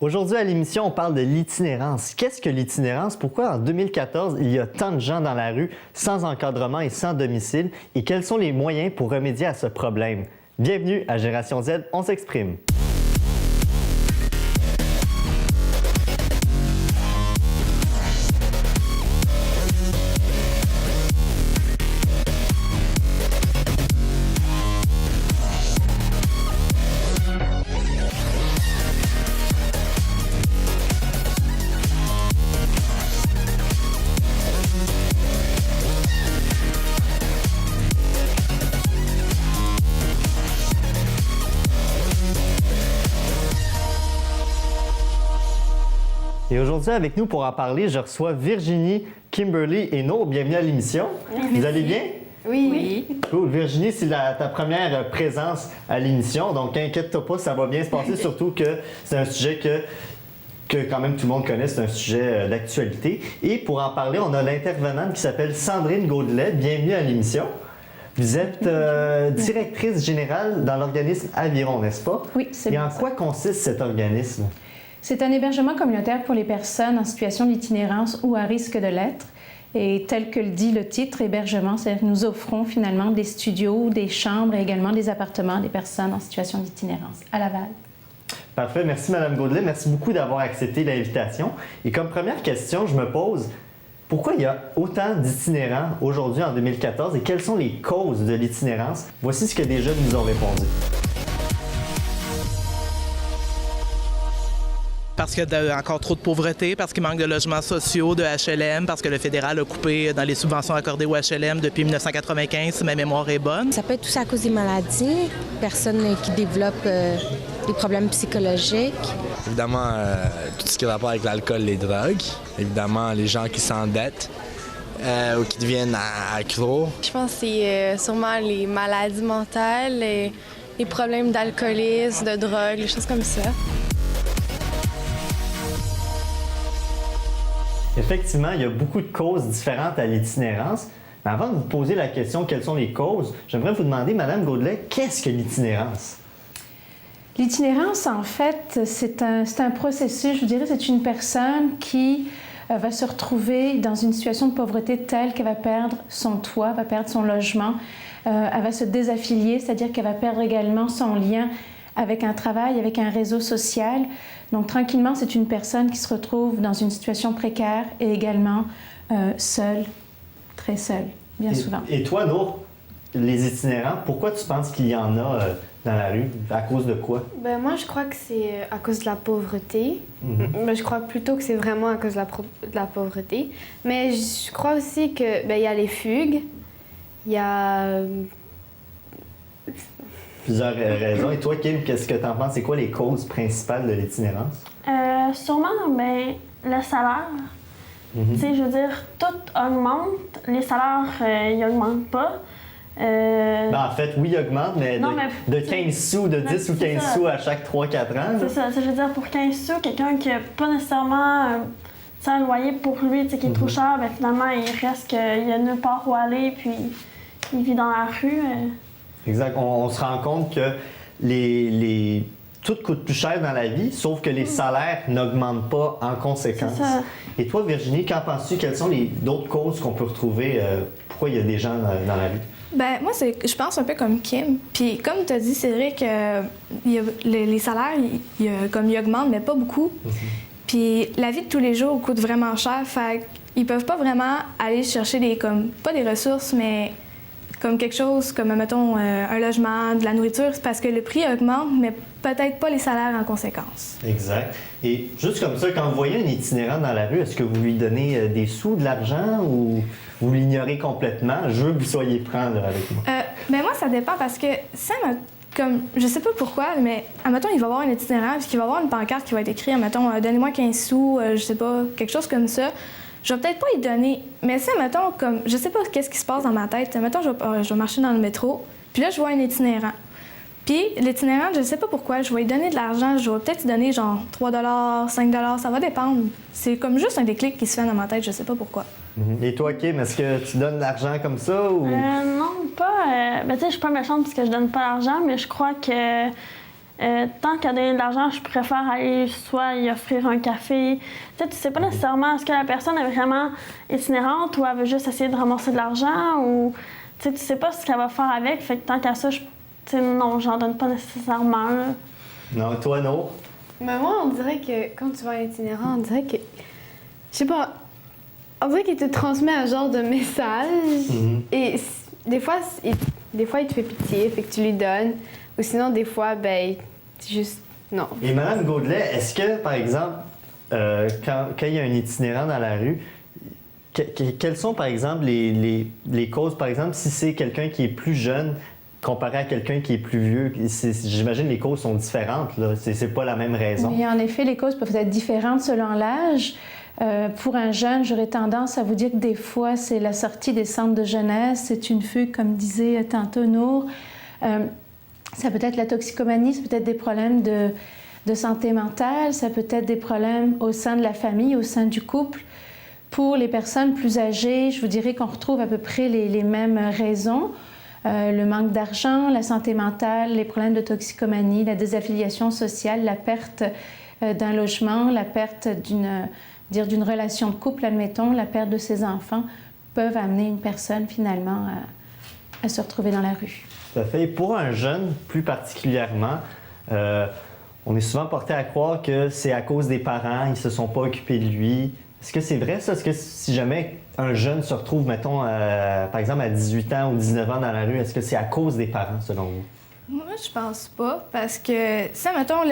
Aujourd'hui à l'émission, on parle de l'itinérance. Qu'est-ce que l'itinérance? Pourquoi en 2014, il y a tant de gens dans la rue sans encadrement et sans domicile? Et quels sont les moyens pour remédier à ce problème? Bienvenue à Génération Z, on s'exprime. Et aujourd'hui, avec nous pour en parler, je reçois Virginie, Kimberly et Nour. Bienvenue à l'émission. Vous allez bien? Oui. Cool. Virginie, c'est ta première présence à l'émission, donc inquiète-toi pas, ça va bien se passer, surtout que c'est un sujet que quand même tout le monde connaît, c'est un sujet d'actualité. Et pour en parler, on a l'intervenante qui s'appelle Sandrine Gaudelet. Bienvenue à l'émission. Vous êtes directrice générale dans l'organisme Aviron, n'est-ce pas? Oui, c'est Et bien en ça. quoi consiste cet organisme? C'est un hébergement communautaire pour les personnes en situation d'itinérance ou à risque de l'être. Et tel que le dit le titre, hébergement, c'est-à-dire que nous offrons finalement des studios, des chambres et également des appartements des personnes en situation d'itinérance à Laval. Parfait. Merci, Mme Gaudelet. Merci beaucoup d'avoir accepté l'invitation. Et comme première question, je me pose, pourquoi il y a autant d'itinérants aujourd'hui en 2014 et quelles sont les causes de l'itinérance? Voici ce que des jeunes nous ont répondu. Parce qu'il y a encore trop de pauvreté, parce qu'il manque de logements sociaux, de HLM, parce que le fédéral a coupé dans les subventions accordées au HLM depuis 1995, si ma mémoire est bonne. Ça peut être tout ça à cause des maladies, personnes qui développent des problèmes psychologiques. Évidemment, tout ce qui a rapport avec l'alcool, les drogues. Évidemment, les gens qui s'endettent ou qui deviennent accros. Je pense que c'est sûrement les maladies mentales, les problèmes d'alcoolisme, de drogue, les choses comme ça. Effectivement, il y a beaucoup de causes différentes à l'itinérance. Mais avant de vous poser la question quelles sont les causes, j'aimerais vous demander, Mme Gaudelet, qu'est-ce que l'itinérance? L'itinérance, en fait, c'est un processus, je vous dirais, c'est une personne qui va se retrouver dans une situation de pauvreté telle qu'elle va perdre son toit, va perdre son logement, elle va se désaffilier, c'est-à-dire qu'elle va perdre également son lien avec un travail, avec un réseau social. Donc, tranquillement, c'est une personne qui se retrouve dans une situation précaire et également seule, très seule, bien souvent. Et toi, Nour, les itinérants, pourquoi tu penses qu'il y en a dans la rue? À cause de quoi? Ben moi, je crois que c'est à cause de la pauvreté. Mais je crois plutôt que c'est vraiment à cause de la pauvreté. Mais je crois aussi que il y a les fugues, il y a... Plusieurs raisons. Et toi, Kim, qu'est-ce que tu en penses? C'est quoi les causes principales de l'itinérance? Sûrement, le salaire. Tu sais, je veux dire, tout augmente, les salaires, ils augmentent pas. En fait, oui, ils augmentent, mais de 15 sous, de 10 ou 15 sous à chaque 3-4 ans. C'est ça. Je veux dire, pour 15 sous, quelqu'un qui n'a pas nécessairement un loyer pour lui, qui est trop cher, finalement, il reste qu'il n'y a nulle part où aller, puis il vit dans la rue. Exact. On se rend compte que tout coûte plus cher dans la vie, sauf que les salaires n'augmentent pas en conséquence. C'est ça. Et toi, Virginie, qu'en penses-tu? Quelles sont d'autres causes qu'on peut retrouver? Pourquoi il y a des gens dans la rue? Moi, je pense un peu comme Kim. Puis comme tu as dit, c'est vrai que les salaires, ils augmentent, mais pas beaucoup. Puis la vie de tous les jours coûte vraiment cher. Fait qu'ils peuvent pas vraiment aller chercher pas des ressources, mais comme quelque chose, comme, mettons, un logement, de la nourriture, c'est parce que le prix augmente, mais peut-être pas les salaires en conséquence. Exact. Et juste comme ça, quand vous voyez un itinérant dans la rue, est-ce que vous lui donnez des sous, de l'argent, ou vous l'ignorez complètement? Je veux que vous soyez franc avec moi. Moi, ça dépend parce que ça je sais pas pourquoi, mais admettons, il va y avoir un itinérant, puis qu'il va y avoir une pancarte qui va être écrite, admettons, donnez-moi 15 sous, je sais pas, quelque chose comme ça. Je vais peut-être pas y donner, mais ça, mettons, comme, je sais pas qu'est-ce qui se passe dans ma tête. Mettons, je vais marcher dans le métro, puis là, je vois un itinérant. Puis l'itinérant, je sais pas pourquoi, je vais lui donner de l'argent, je vais peut-être lui donner genre 3 5 ça va dépendre. C'est comme juste un déclic qui se fait dans ma tête, je sais pas pourquoi. Et toi, Kim, est-ce que tu donnes de l'argent comme ça ou... Non, pas. Tu sais, je suis pas méchante parce que je donne pas d'argent, mais je crois que tant qu'à donner de l'argent, je préfère aller soit y offrir un café. Tu sais pas nécessairement est-ce que la personne est vraiment itinérante ou elle veut juste essayer de ramasser de l'argent ou tu sais pas ce qu'elle va faire avec. Fait que tant qu'à ça, non, j'en donne pas nécessairement. Là. Non, toi, non? Mais moi, on dirait que quand tu vas à l'itinérant, on dirait que. Je sais pas. On dirait qu'il te transmet un genre de message. Et des fois, il te fait pitié, fait que tu lui donnes. Ou sinon, des fois, ben, c'est juste. Non. Et Mme Gaudelet, est-ce que, par exemple, quand il y a un itinérant dans la rue, quelles sont, par exemple, les causes, par exemple, si c'est quelqu'un qui est plus jeune comparé à quelqu'un qui est plus vieux? J'imagine que les causes sont différentes, là. C'est pas la même raison. Oui, en effet, les causes peuvent être différentes selon l'âge. Pour un jeune, j'aurais tendance à vous dire que des fois, c'est la sortie des centres de jeunesse, c'est une fugue, comme disait tantôt Nour. Ça peut être la toxicomanie, ça peut être des problèmes de santé mentale, ça peut être des problèmes au sein de la famille, au sein du couple. Pour les personnes plus âgées, je vous dirais qu'on retrouve à peu près les mêmes raisons. Le manque d'argent, la santé mentale, les problèmes de toxicomanie, la désaffiliation sociale, la perte d'un logement, la perte d'une relation de couple, admettons, la perte de ses enfants, peuvent amener une personne finalement à se retrouver dans la rue. Tout à fait. Et pour un jeune, plus particulièrement, on est souvent porté à croire que c'est à cause des parents, ils ne se sont pas occupés de lui. Est-ce que c'est vrai, ça? Est-ce que si jamais un jeune se retrouve, mettons, par exemple, à 18 ans ou 19 ans dans la rue, est-ce que c'est à cause des parents, selon vous? Moi, je pense pas, parce que, ça, mettons,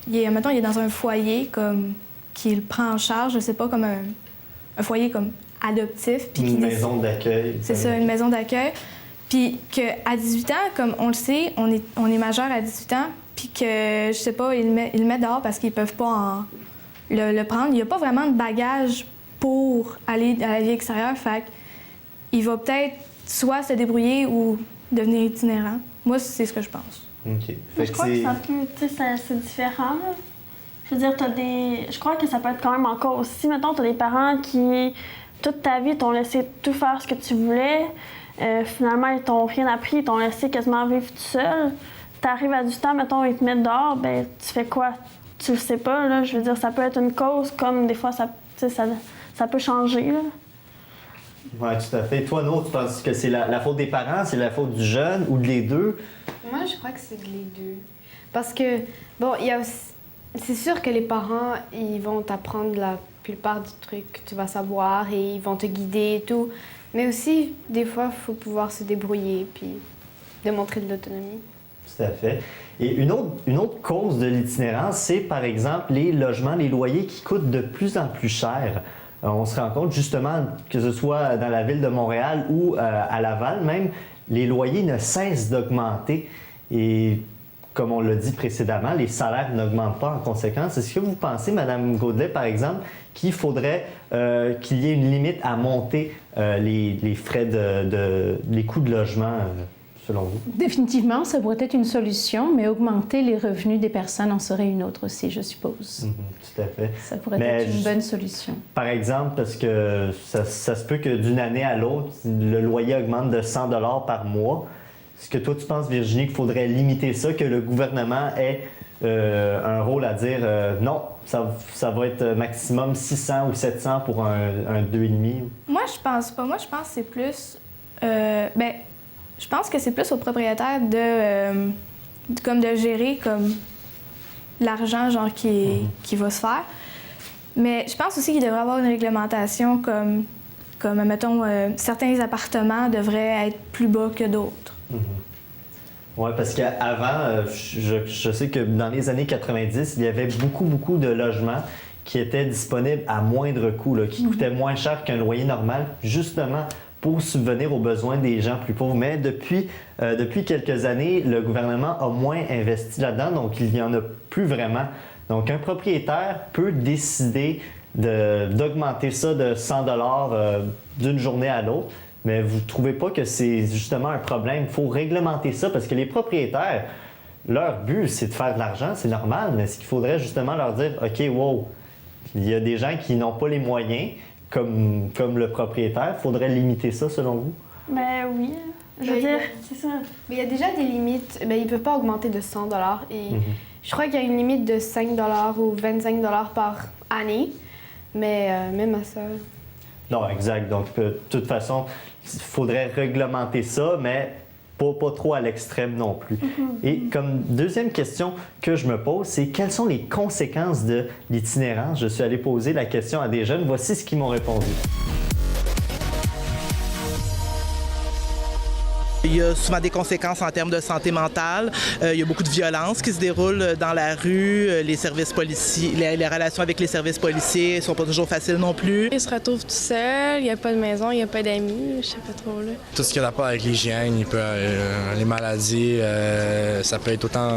il est dans un foyer comme qu'il prend en charge, je sais pas, comme un foyer comme adoptif. Puis une maison d'accueil. C'est ça, une maison d'accueil. Puis qu'à 18 ans, comme on le sait, on est majeur à 18 ans, puis que, je sais pas, ils le mettent dehors parce qu'ils peuvent pas le prendre. Il n'y a pas vraiment de bagage pour aller à la vie extérieure, fait qu'il va peut-être soit se débrouiller ou devenir itinérant. Moi, c'est ce que je pense. OK. Je crois que c'est différent, là. Je veux dire, je crois que ça peut être quand même encore aussi. Mettons, tu as des parents qui, toute ta vie, t'ont laissé tout faire ce que tu voulais. Finalement, ils t'ont rien appris, ils t'ont laissé quasiment vivre tout seul. Tu arrives à du temps, mettons, ils te mettent dehors, ben tu fais quoi? Tu le sais pas, là. Je veux dire, ça peut être une cause, comme des fois, ça peut changer, là. Oui, tout à fait. Toi, Nour, tu penses que c'est la faute des parents, c'est la faute du jeune ou de les deux? Moi, je crois que c'est les deux. Parce que, bon, il y a aussi... C'est sûr que les parents, ils vont t'apprendre la plupart du truc que tu vas savoir et ils vont te guider et tout. Mais aussi, des fois, il faut pouvoir se débrouiller puis démontrer de l'autonomie. Tout à fait. Et une autre cause de l'itinérance, c'est par exemple les logements, les loyers qui coûtent de plus en plus cher. On se rend compte justement, que ce soit dans la ville de Montréal ou à Laval même, les loyers ne cessent d'augmenter. Et comme on l'a dit précédemment, les salaires n'augmentent pas en conséquence. Est-ce que vous pensez, Mme Gaudelet, par exemple, qu'il faudrait qu'il y ait une limite à monter les frais les coûts de logement, selon vous? Définitivement, ça pourrait être une solution, mais augmenter les revenus des personnes en serait une autre aussi, je suppose. Tout à fait. Ça pourrait être une bonne solution. Par exemple, parce que ça se peut que d'une année à l'autre, le loyer augmente de 100 $ par mois. Est-ce que toi, tu penses, Virginie, qu'il faudrait limiter ça, que le gouvernement ait un rôle à dire non, ça va être maximum 600 ou 700 pour un 2,5? Moi, je pense pas. Moi, je pense que c'est plus... je pense que c'est plus aux propriétaires de gérer comme l'argent genre qui va se faire. Mais je pense aussi qu'il devrait y avoir une réglementation comme mettons, certains appartements devraient être plus bas que d'autres. Oui, parce qu'avant, je sais que dans les années 90, il y avait beaucoup de logements qui étaient disponibles à moindre coût, là, qui coûtaient moins cher qu'un loyer normal, justement pour subvenir aux besoins des gens plus pauvres. Mais depuis quelques années, le gouvernement a moins investi là-dedans, donc il n'y en a plus vraiment. Donc un propriétaire peut décider d'augmenter ça de 100 $ d'une journée à l'autre. Mais vous ne trouvez pas que c'est justement un problème? Il faut réglementer ça parce que les propriétaires, leur but, c'est de faire de l'argent, c'est normal, mais ce qu'il faudrait justement leur dire, OK, wow, il y a des gens qui n'ont pas les moyens, comme le propriétaire, il faudrait limiter ça selon vous? Ben oui. Je veux dire, c'est ça. Mais il y a déjà des limites. Ben, ils ne peuvent pas augmenter de 100 et je crois qu'il y a une limite de 5 ou 25 par année. Mais même à ça... Non, exact. Donc, de toute façon, il faudrait réglementer ça, mais pas trop à l'extrême non plus. Et comme deuxième question que je me pose, c'est quelles sont les conséquences de l'itinérance? Je suis allé poser la question à des jeunes. Voici ce qu'ils m'ont répondu. Il y a souvent des conséquences en termes de santé mentale. Il y a beaucoup de violences qui se déroulent dans la rue. Les services policiers, les relations avec les services policiers ne sont pas toujours faciles non plus. Il se retrouve tout seul, il n'y a pas de maison, il n'y a pas d'amis, je sais pas trop là. Tout ce qui a rapport avec l'hygiène, les maladies, ça peut être autant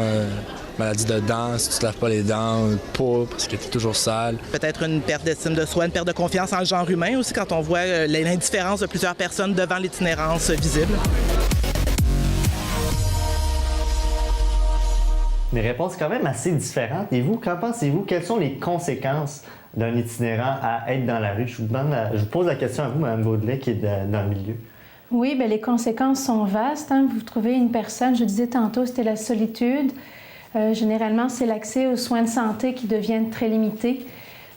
maladie de dents, si tu ne te laves pas les dents, peau, parce que tu es toujours sale. Peut-être une perte d'estime de soi, une perte de confiance en le genre humain aussi quand on voit l'indifférence de plusieurs personnes devant l'itinérance visible. Des réponses quand même assez différentes. Et vous, qu'en pensez-vous? Quelles sont les conséquences d'un itinérant à être dans la rue? Je vous pose la question à vous, Mme Baudelet, qui est dans le milieu. Oui, bien, les conséquences sont vastes. Hein. Vous trouvez une personne, je disais tantôt, c'était la solitude. Généralement, c'est l'accès aux soins de santé qui deviennent très limités.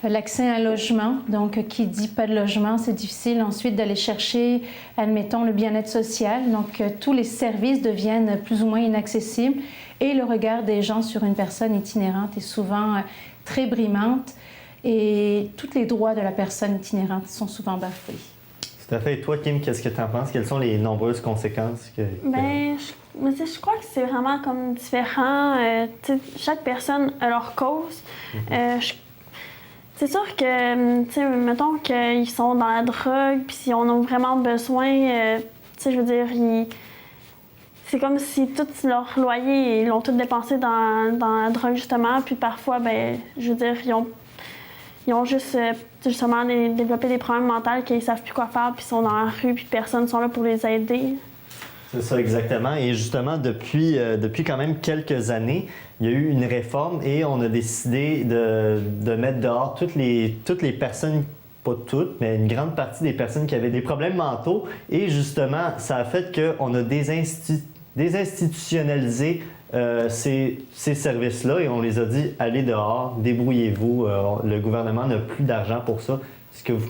L'accès à un logement, donc qui dit pas de logement, c'est difficile ensuite d'aller chercher, admettons, le bien-être social. Donc, tous les services deviennent plus ou moins inaccessibles et le regard des gens sur une personne itinérante est souvent très brimante et tous les droits de la personne itinérante sont souvent bafoués. Tout à fait. Et toi, Kim, qu'est-ce que tu en penses? Quelles sont les nombreuses conséquences que... Ben, je crois que c'est vraiment comme différent. Chaque personne a leur cause. C'est sûr que, tu sais, mettons qu'ils sont dans la drogue, puis si on a vraiment besoin, tu sais, je veux dire, c'est comme si tout leur loyer, ils l'ont tout dépensé dans la drogue, justement, puis parfois, ben, je veux dire, ils ont juste, justement, développé des problèmes mentaux qu'ils ne savent plus quoi faire, puis ils sont dans la rue, puis personne ne sont là pour les aider. C'est ça, exactement. Et justement, depuis quand même quelques années, il y a eu une réforme et on a décidé de mettre dehors toutes les personnes, pas toutes, mais une grande partie des personnes qui avaient des problèmes mentaux. Et justement, ça a fait qu'on a désinstitutionnalisé ces services-là et on les a dit, allez dehors, débrouillez-vous. Le gouvernement n'a plus d'argent pour ça. Est-ce que vous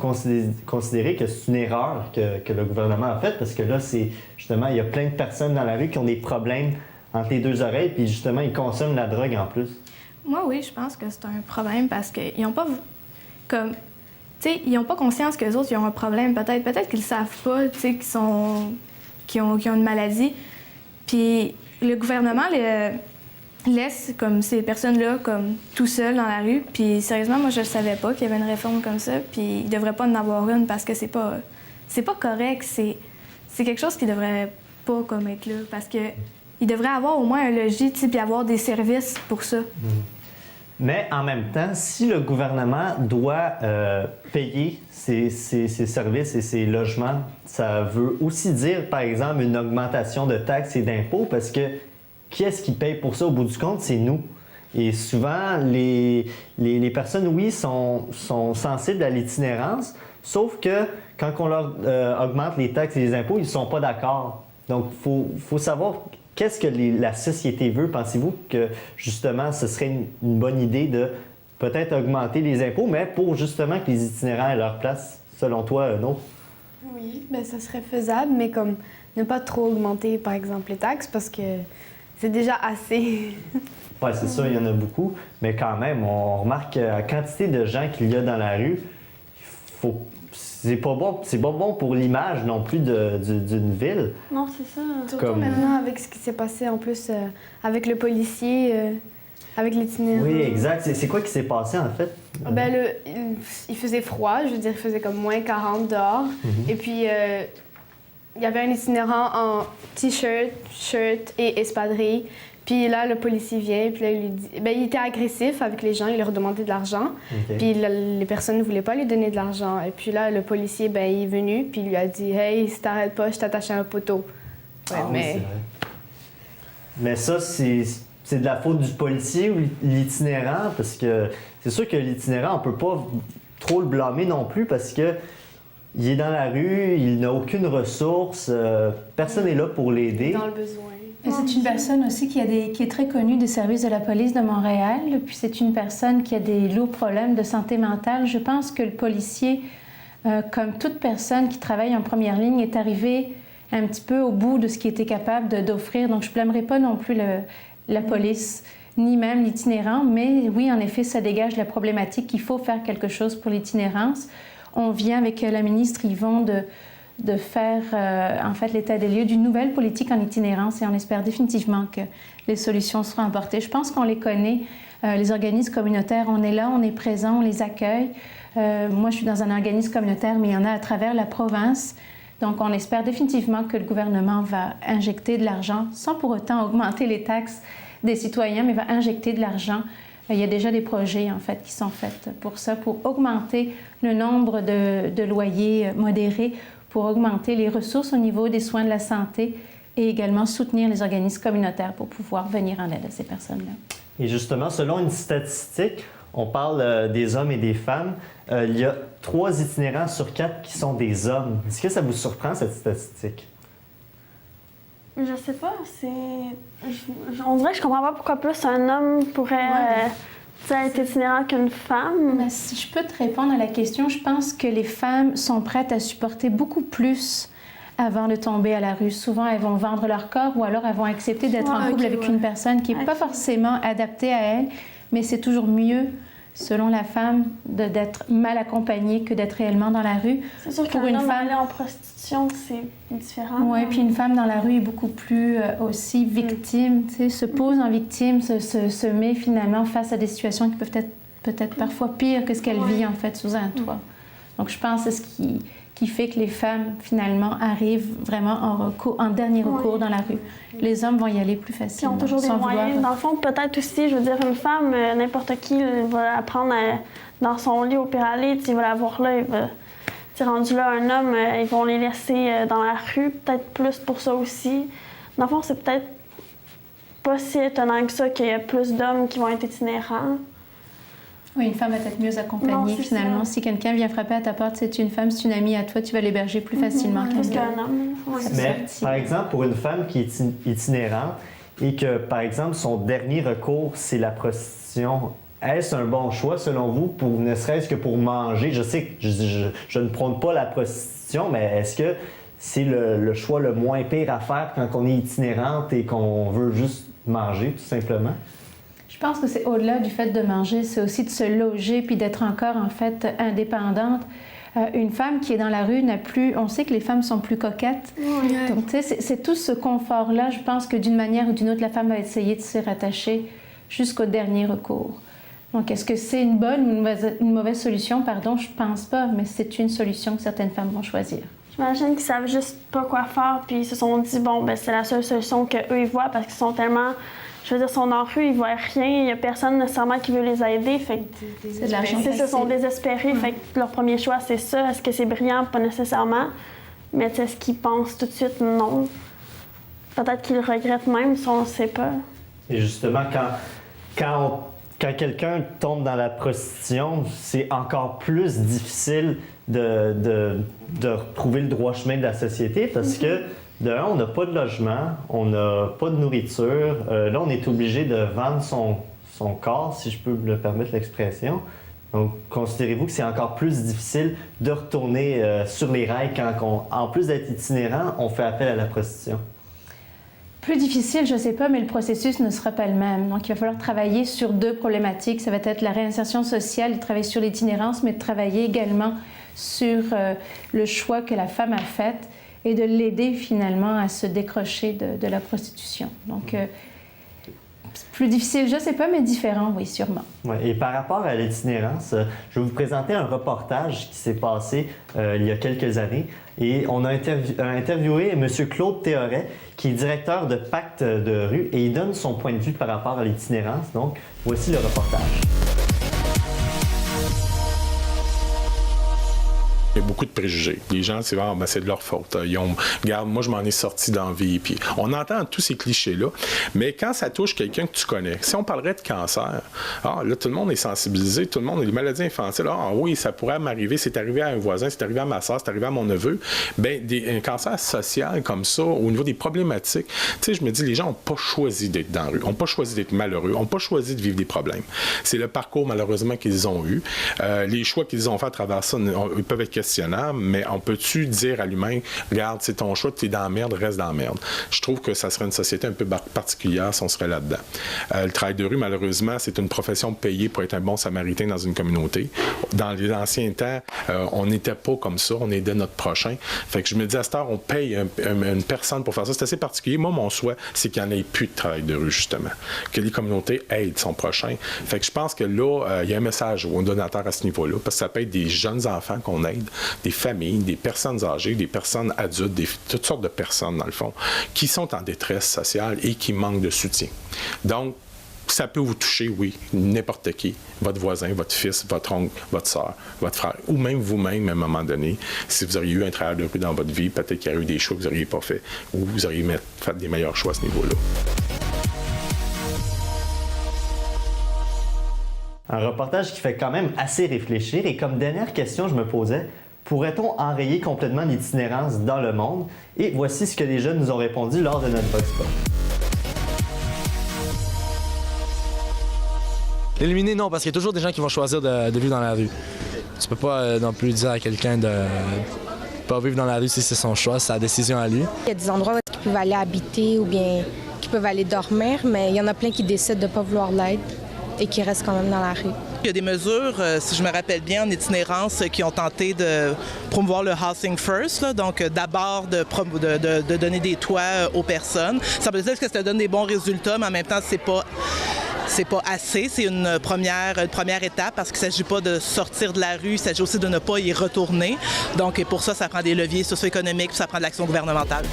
considérez que c'est une erreur que le gouvernement a faite? Parce que là, c'est justement, il y a plein de personnes dans la rue qui ont des problèmes entre les deux oreilles, puis justement, ils consomment la drogue en plus. Moi, oui, je pense que c'est un problème parce qu'ils n'ont pas... comme... Tu sais, ils n'ont pas conscience qu'eux autres, ils ont un problème. Peut-être qu'ils ne savent pas, tu sais, qu'ils ont une maladie. Puis le gouvernement laisse comme ces personnes-là comme tout seuls dans la rue. Puis sérieusement, moi, je ne savais pas qu'il y avait une réforme comme ça. Puis il ne devrait pas en avoir une parce que c'est pas correct. C'est quelque chose qui ne devrait pas comme être là. Parce que il devrait avoir au moins un logis, puis avoir des services pour ça. Mais en même temps, si le gouvernement doit payer ces services et ces logements, ça veut aussi dire, par exemple, une augmentation de taxes et d'impôts parce que qui est-ce qui paye pour ça au bout du compte? C'est nous. Et souvent, les personnes, oui, sont sensibles à l'itinérance, sauf que quand on leur augmente les taxes et les impôts, ils ne sont pas d'accord. Donc, il faut savoir qu'est-ce que la société veut. Pensez-vous que, justement, ce serait une bonne idée de peut-être augmenter les impôts, mais pour justement que les itinérants aient leur place, selon toi, non? Oui, bien, ça serait faisable, mais comme ne pas trop augmenter, par exemple, les taxes, parce que c'est déjà assez. Oui, c'est ça, il y en a beaucoup, mais quand même, on remarque la quantité de gens qu'il y a dans la rue, c'est pas bon pour l'image non plus d'une ville. Non, c'est ça. Surtout maintenant avec ce qui s'est passé en plus avec le policier, avec l'itinérant. Oui, exact. C'est quoi qui s'est passé en fait? Ben, il faisait froid, je veux dire, il faisait comme moins 40 dehors. Et puis, il y avait un itinérant en t-shirt, shirt et espadrille. Puis là, le policier vient, puis là, il lui dit... Ben, il était agressif avec les gens, il leur demandait de l'argent. Okay. Puis les personnes ne voulaient pas lui donner de l'argent. Et puis là, le policier, ben, il est venu, puis il lui a dit « Hey, si t'arrêtes pas, je t'attache à un poteau. » Ouais, oui, c'est vrai. Mais ça, c'est de la faute du policier ou l'itinérant? Parce que c'est sûr que l'itinérant, on peut pas trop le blâmer non plus, parce que il est dans la rue, il n'a aucune ressource, personne n'est là pour l'aider. Dans le besoin. Et c'est une personne aussi qui est très connue des services de la police de Montréal. Puis c'est une personne qui a des lourds problèmes de santé mentale. Je pense que le policier, comme toute personne qui travaille en première ligne, est arrivé un petit peu au bout de ce qu'il était capable d'offrir. Donc je ne blâmerai pas non plus la police, ni même l'itinérant. Mais oui, en effet, ça dégage la problématique qu'il faut faire quelque chose pour l'itinérance. On vient avec la ministre Yvon de faire en fait l'état des lieux d'une nouvelle politique en itinérance et on espère définitivement que les solutions seront apportées. Je pense qu'on les connaît, les organismes communautaires, on est là, on est présent, on les accueille. Moi, je suis dans un organisme communautaire, mais il y en a à travers la province. Donc, on espère définitivement que le gouvernement va injecter de l'argent, sans pour autant augmenter les taxes des citoyens, mais va injecter de l'argent. Il y a déjà des projets, en fait, qui sont faits pour ça, pour augmenter le nombre de loyers modérés, pour augmenter les ressources au niveau des soins de la santé et également soutenir les organismes communautaires pour pouvoir venir en aide à ces personnes-là. Et justement, selon une statistique, on parle des hommes et des femmes. Il y a 3 itinérants sur 4 qui sont des hommes. Est-ce que ça vous surprend, cette statistique? Je sais pas, on dirait que je comprends pas pourquoi plus un homme pourrait être itinérant qu'une femme. Mais si je peux te répondre à la question, je pense que les femmes sont prêtes à supporter beaucoup plus avant de tomber à la rue. Souvent, elles vont vendre leur corps ou alors elles vont accepter d'être en couple avec une personne qui n'est pas forcément adaptée à elle, mais c'est toujours mieux, selon la femme, d'être mal accompagnée que d'être réellement dans la rue. C'est sûr qu'un homme aller en prostitution, c'est différent. Oui, puis une femme dans la rue est beaucoup plus aussi victime, tu sais, se pose en victime, se met finalement face à des situations qui peuvent être peut-être parfois pires que ce qu'elle vit en fait sous un toit. Donc je pense que c'est ce qui fait que les femmes finalement arrivent vraiment en dernier recours dans la rue. Les hommes vont y aller plus facilement. Ils ont toujours des moyens. Dans le fond, peut-être aussi, je veux dire, une femme, n'importe qui va la prendre dans son lit au pire aller, il va la voir là, il va... rendu là, un homme, ils vont les laisser dans la rue, peut-être plus pour ça aussi. Dans le fond, c'est peut-être pas si étonnant que ça qu'il y a plus d'hommes qui vont être itinérants. Oui, une femme va être mieux accompagnée finalement. Si quelqu'un vient frapper à ta porte, c'est une femme, c'est une amie à toi, tu vas l'héberger plus facilement qu'un homme. Mais par exemple, pour une femme qui est itinérante et que, par exemple, son dernier recours, c'est la prostitution, est-ce un bon choix, selon vous, ne serait-ce que pour manger? Je sais que je ne prône pas la prostitution, mais est-ce que c'est le choix le moins pire à faire quand on est itinérante et qu'on veut juste manger, tout simplement? Je pense que c'est au-delà du fait de manger, c'est aussi de se loger puis d'être encore, en fait, indépendante. Une femme qui est dans la rue n'a plus... On sait que les femmes sont plus coquettes. Donc, tu sais, c'est tout ce confort-là. Je pense que d'une manière ou d'une autre, la femme va essayer de s'y rattacher jusqu'au dernier recours. Donc, est-ce que c'est une bonne ou une mauvaise solution? Pardon, je pense pas, mais c'est une solution que certaines femmes vont choisir. J'imagine qu'ils savent juste pas quoi faire, puis ils se sont dit, bon, ben c'est la seule solution qu'eux, ils voient, parce qu'ils sont tellement... Je veux dire, ils sont en rue, ils voient rien, il n'y a personne nécessairement qui veut les aider, fait que... C'est de l'argent facile. Ils sont désespérés, fait que leur premier choix, c'est ça. Est-ce que c'est brillant? Pas nécessairement. Mais est-ce qu'ils pensent tout de suite? Non. Peut-être qu'ils le regrettent même, si on ne sait pas. Et justement, quand quelqu'un tombe dans la prostitution, c'est encore plus difficile de retrouver le droit chemin de la société parce que, de un, on n'a pas de logement, on n'a pas de nourriture. Là, on est obligé de vendre son corps, si je peux me permettre l'expression. Donc, considérez-vous que c'est encore plus difficile de retourner sur les rails quand, en plus d'être itinérant, on fait appel à la prostitution? Plus difficile, je ne sais pas, mais le processus ne sera pas le même. Donc, il va falloir travailler sur 2 problématiques. Ça va être la réinsertion sociale, de travailler sur l'itinérance, mais de travailler également sur le choix que la femme a fait et de l'aider finalement à se décrocher de la prostitution. Donc, plus difficile, je ne sais pas, mais différent, oui, sûrement. Ouais, et par rapport à l'itinérance, je vais vous présenter un reportage qui s'est passé il y a quelques années. Et on a interviewé M. Claude Théoret, qui est directeur de Pacte de rue, et il donne son point de vue par rapport à l'itinérance. Donc, voici le reportage. y a beaucoup de préjugés. Les gens, c'est vraiment, c'est de leur faute. Regarde, moi, je m'en ai sorti dans la vie. Puis on entend tous ces clichés-là. Mais quand ça touche quelqu'un que tu connais, si on parlerait de cancer, là, tout le monde est sensibilisé, tout le monde a des maladies infantiles. Oui, ça pourrait m'arriver, c'est arrivé à un voisin, c'est arrivé à ma soeur, c'est arrivé à mon neveu. Bien, un cancer social comme ça, au niveau des problématiques, tu sais, je me dis, les gens n'ont pas choisi d'être dans la rue, n'ont pas choisi d'être malheureux, n'ont pas choisi de vivre des problèmes. C'est le parcours, malheureusement, qu'ils ont eu. Les choix qu'ils ont fait à travers ça, ils peuvent être questionnables, mais on peut-tu dire à l'humain, regarde, c'est ton choix, tu es dans la merde, reste dans la merde. Je trouve que ça serait une société un peu particulière si on serait là-dedans. Le travail de rue, malheureusement, c'est une profession payée pour être un bon samaritain dans une communauté. Dans les anciens temps, on n'était pas comme ça, on aidait notre prochain. Fait que je me dis, à cette heure, on paye une personne pour faire ça. C'est assez particulier. Moi, mon souhait, c'est qu'il n'y en ait plus de travail de rue, justement. Que les communautés aident son prochain. Fait que je pense que là, il y a un message aux donateurs à ce niveau-là, parce que ça peut être des jeunes enfants qu'on aide, des familles, des personnes âgées, des personnes adultes, toutes sortes de personnes, dans le fond, qui sont en détresse sociale et qui manquent de soutien. Donc, ça peut vous toucher, oui, n'importe qui, votre voisin, votre fils, votre oncle, votre soeur, votre frère, ou même vous-même à un moment donné. Si vous auriez eu un travail de rue dans votre vie, peut-être qu'il y aurait eu des choix que vous n'auriez pas fait, ou vous auriez fait des meilleurs choix à ce niveau-là. Un reportage qui fait quand même assez réfléchir. Et comme dernière question, je me posais, pourrait-on enrayer complètement l'itinérance dans le monde? Et voici ce que les jeunes nous ont répondu lors de notre Vox Pop. Éliminer, non, parce qu'il y a toujours des gens qui vont choisir de vivre dans la rue. Tu peux pas non plus dire à quelqu'un de pas vivre dans la rue si c'est son choix, c'est sa décision à lui. Il y a des endroits où ils peuvent aller habiter ou bien qui peuvent aller dormir, mais il y en a plein qui décident de ne pas vouloir l'aide et qui restent quand même dans la rue. Il y a des mesures, si je me rappelle bien, en itinérance qui ont tenté de promouvoir le housing first, là, donc d'abord de donner des toits aux personnes. Ça veut dire que ça donne des bons résultats, mais en même temps, c'est pas assez. C'est une première étape parce qu'il ne s'agit pas de sortir de la rue, il s'agit aussi de ne pas y retourner. Donc pour ça, ça prend des leviers socio-économiques, puis ça prend de l'action gouvernementale.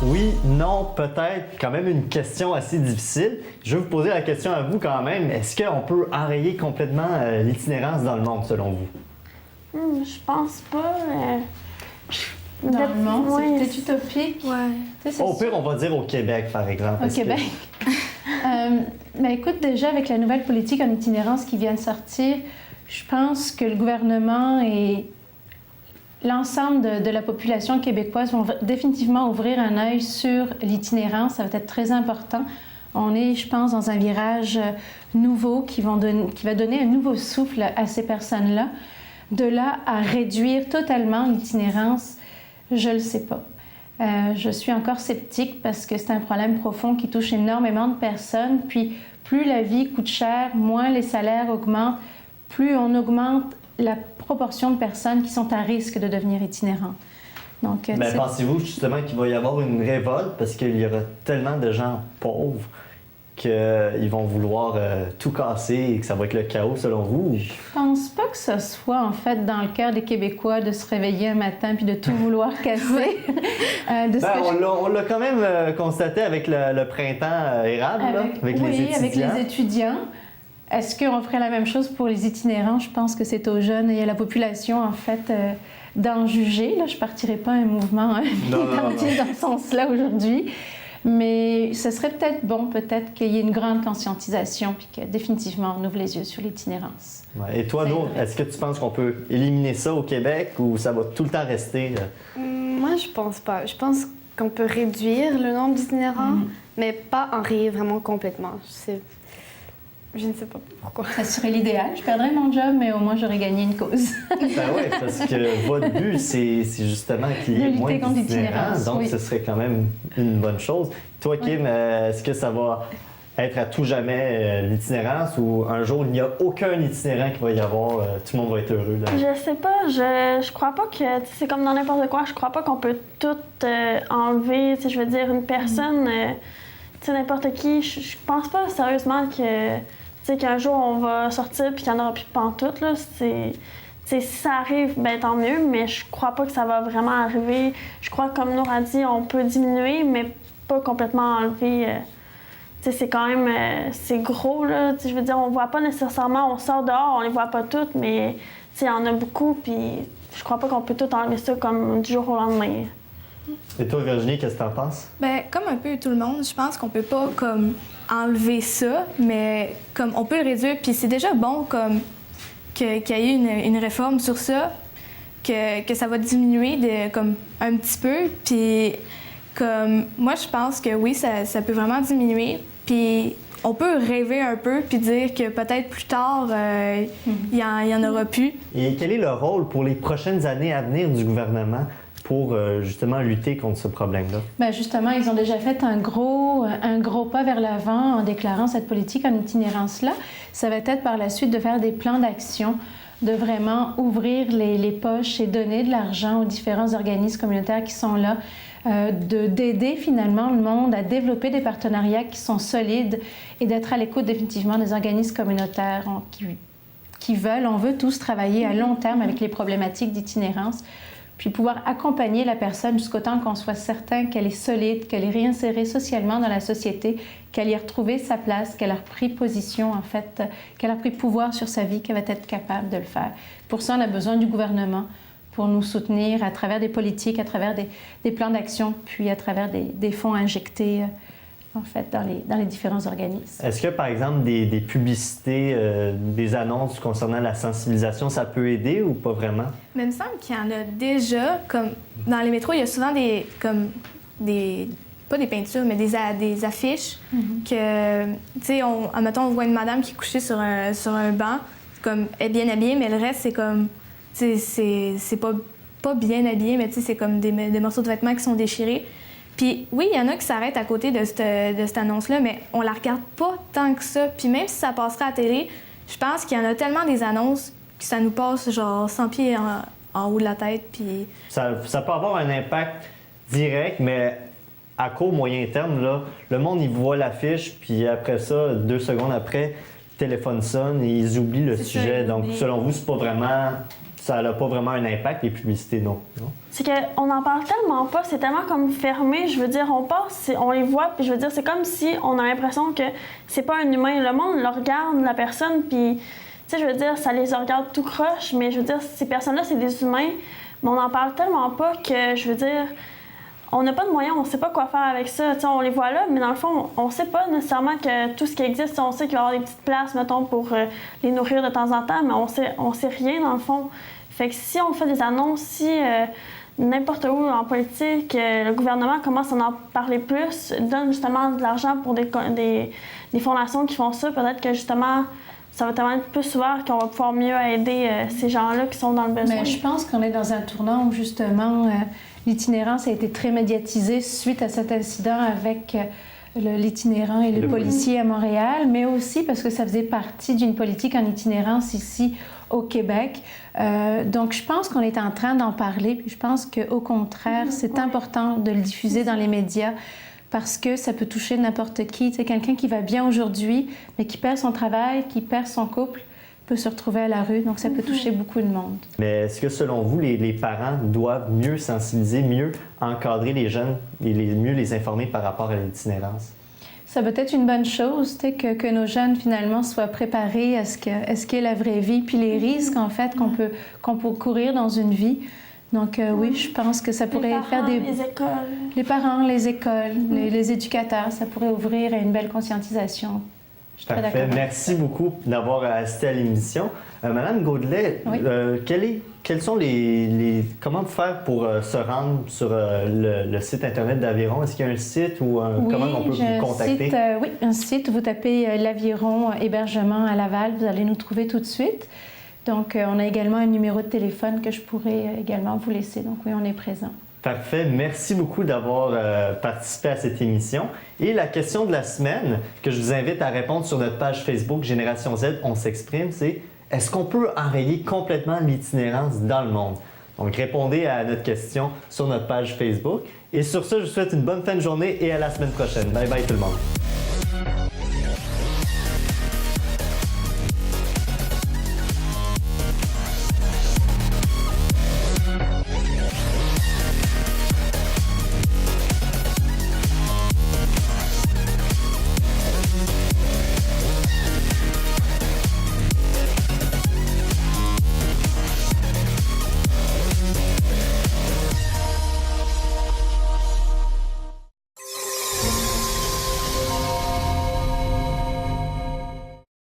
Oui, non, peut-être. Quand même une question assez difficile. Je vais vous poser la question à vous quand même. Est-ce qu'on peut enrayer complètement l'itinérance dans le monde, selon vous? Je pense pas. Dans le monde, ouais, c'est peut-être utopique. Ouais. Au pire, on va dire au Québec, par exemple. Au Québec? Écoute, déjà, avec la nouvelle politique en itinérance qui vient de sortir, je pense que le gouvernement et l'ensemble de la population québécoise vont définitivement ouvrir un œil sur l'itinérance. Ça va être très important. On est, je pense, dans un virage nouveau qui va donner un nouveau souffle à ces personnes-là. De là à réduire totalement l'itinérance, je ne le sais pas. Je suis encore sceptique parce que c'est un problème profond qui touche énormément de personnes. Puis plus la vie coûte cher, moins les salaires augmentent, plus on augmente la proportion de personnes qui sont à risque de devenir itinérants. Donc, mais pensez-vous justement qu'il va y avoir une révolte parce qu'il y aura tellement de gens pauvres qu'ils vont vouloir tout casser et que ça va être le chaos selon vous? Je pense pas que ce soit en fait dans le cœur des Québécois de se réveiller un matin puis de tout vouloir casser. On l'a quand même constaté avec le printemps érable, avec les étudiants. Avec les étudiants. Est-ce qu'on ferait la même chose pour les itinérants? Je pense que c'est aux jeunes et à la population, en fait, d'en juger. Là, je ne partirais pas un mouvement militantier dans ce sens-là aujourd'hui. Mais ce serait peut-être bon, qu'il y ait une grande conscientisation puis que définitivement on ouvre les yeux sur l'itinérance. Ouais. Et toi, Nour, est-ce que tu penses qu'on peut éliminer ça au Québec ou ça va tout le temps rester? Moi, je pense pas. Je pense qu'on peut réduire le nombre d'itinérants, mais pas enrayer vraiment complètement. Je ne sais pas pourquoi. Ça serait l'idéal. Je perdrais mon job, mais au moins j'aurais gagné une cause. Ben oui, parce que votre but, c'est justement qu'il y ait moins d'itinérants, donc ce serait quand même une bonne chose. Toi, Kim, est-ce que ça va être à tout jamais l'itinérance ou un jour il n'y a aucun itinérant qui va y avoir, tout le monde va être heureux? Là? Je sais pas, je crois pas que, c'est comme dans n'importe quoi, je crois pas qu'on peut tout enlever, je veux dire, une personne, n'importe qui, je pense pas sérieusement qu'un jour on va sortir puis qu'il n'y en aura plus pantoute, là, si ça arrive, ben tant mieux, mais je crois pas que ça va vraiment arriver. Je crois que, comme Nour a dit, on peut diminuer, mais pas complètement enlever c'est quand même c'est gros, là. Je veux dire, on voit pas nécessairement, on sort dehors, on les voit pas toutes, mais il y en a beaucoup, puis je crois pas qu'on peut tout enlever ça comme du jour au lendemain. Et toi, Virginie, qu'est-ce que t'en penses? Ben, comme un peu tout le monde, je pense qu'on peut pas comme enlever ça, mais comme on peut le réduire, puis c'est déjà bon comme qu'il y ait eu une réforme sur ça, que ça va diminuer comme un petit peu, puis comme moi je pense que oui, ça peut vraiment diminuer, puis on peut rêver un peu puis dire que peut-être plus tard, il y en aura plus. Et quel est le rôle pour les prochaines années à venir du gouvernement pour justement lutter contre ce problème-là? Bien, justement, ils ont déjà fait un gros pas vers l'avant en déclarant cette politique en itinérance-là. Ça va être par la suite de faire des plans d'action, de vraiment ouvrir les poches et donner de l'argent aux différents organismes communautaires qui sont là, d'aider finalement le monde à développer des partenariats qui sont solides et d'être à l'écoute définitivement des organismes communautaires qui veulent, on veut tous travailler à long terme avec les problématiques d'itinérance, puis pouvoir accompagner la personne jusqu'au temps qu'on soit certain qu'elle est solide, qu'elle est réinsérée socialement dans la société, qu'elle y a retrouvé sa place, qu'elle a repris position, en fait, qu'elle a pris pouvoir sur sa vie, qu'elle va être capable de le faire. Pour ça, on a besoin du gouvernement pour nous soutenir à travers des politiques, à travers des plans d'action, puis à travers des fonds injectés, en fait, dans les différents organismes. Est-ce que, par exemple, des publicités, des annonces concernant la sensibilisation, ça peut aider ou pas vraiment? Mais il me semble qu'il y en a déjà, comme dans les métros, il y a souvent pas des peintures, mais des affiches que, tu sais, admettons, on voit une madame qui est couchée sur un banc, comme elle est bien habillée, mais le reste, c'est comme, tu sais, c'est pas bien habillé, mais tu sais, c'est comme des morceaux de vêtements qui sont déchirés. Puis oui, il y en a qui s'arrêtent à côté de cette annonce-là, mais on la regarde pas tant que ça. Puis même si ça passerait à la télé, je pense qu'il y en a tellement des annonces que ça nous passe genre 100 pieds en haut de la tête. Puis... Ça peut avoir un impact direct, mais à court, moyen terme, là, le monde, il voit l'affiche, puis après ça, 2 secondes après, le téléphone sonne et ils oublient le sujet. Donc, selon vous, c'est pas vraiment... Ça n'a pas vraiment un impact, les publicités, non? C'est qu'on n'en parle tellement pas, c'est tellement comme fermé. Je veux dire, on passe, on les voit, puis je veux dire, c'est comme si on a l'impression que c'est pas un humain. Le monde le regarde, la personne, puis, tu sais, je veux dire, ça les regarde tout croche, mais je veux dire, ces personnes-là, c'est des humains, mais on n'en parle tellement pas que, je veux dire, on n'a pas de moyens, on ne sait pas quoi faire avec ça. T'sais, on les voit là, mais dans le fond, on ne sait pas nécessairement que tout ce qui existe, on sait qu'il va y avoir des petites places, mettons, pour les nourrir de temps en temps, mais on sait rien, dans le fond. Fait que si on fait des annonces, si n'importe où en politique, le gouvernement commence à en parler plus, donne justement de l'argent pour des fondations qui font ça, peut-être que justement, ça va tellement être plus ouvert qu'on va pouvoir mieux aider ces gens-là qui sont dans le besoin. Mais je pense qu'on est dans un tournant où justement l'itinérance a été très médiatisée suite à cet incident avec l'itinérant et le policier à Montréal, mais aussi parce que ça faisait partie d'une politique en itinérance ici au Québec. Donc, je pense qu'on est en train d'en parler, puis je pense qu'au contraire, c'est important de le diffuser dans les médias parce que ça peut toucher n'importe qui. C'est quelqu'un qui va bien aujourd'hui, mais qui perd son travail, qui perd son couple, peut se retrouver à la rue, donc ça peut toucher beaucoup de monde. Mais est-ce que, selon vous, les parents doivent mieux sensibiliser, mieux encadrer les jeunes et mieux les informer par rapport à l'itinérance? Ça peut être une bonne chose, que nos jeunes, finalement, soient préparés à ce qu'est la vraie vie, puis les risques, en fait, qu'on peut courir dans une vie. Donc, oui, je pense que ça pourrait faire des... Les écoles. Les parents, les écoles, les éducateurs, ça pourrait ouvrir à une belle conscientisation. Parfait. Merci beaucoup d'avoir assisté à l'émission. Madame Gaudelet, oui. Quels sont comment faire pour se rendre sur le site Internet d'Aviron? Est-ce qu'il y a un site ou comment on peut vous contacter? Oui, un site. Vous tapez l'Aviron hébergement à Laval, vous allez nous trouver tout de suite. Donc, on a également un numéro de téléphone que je pourrais également vous laisser. Donc, oui, on est présent. Parfait. Merci beaucoup d'avoir participé à cette émission. Et la question de la semaine que je vous invite à répondre sur notre page Facebook Génération Z, on s'exprime, c'est est-ce qu'on peut enrayer complètement l'itinérance dans le monde? Donc, répondez à notre question sur notre page Facebook. Et sur ce, je vous souhaite une bonne fin de journée et à la semaine prochaine. Bye bye tout le monde.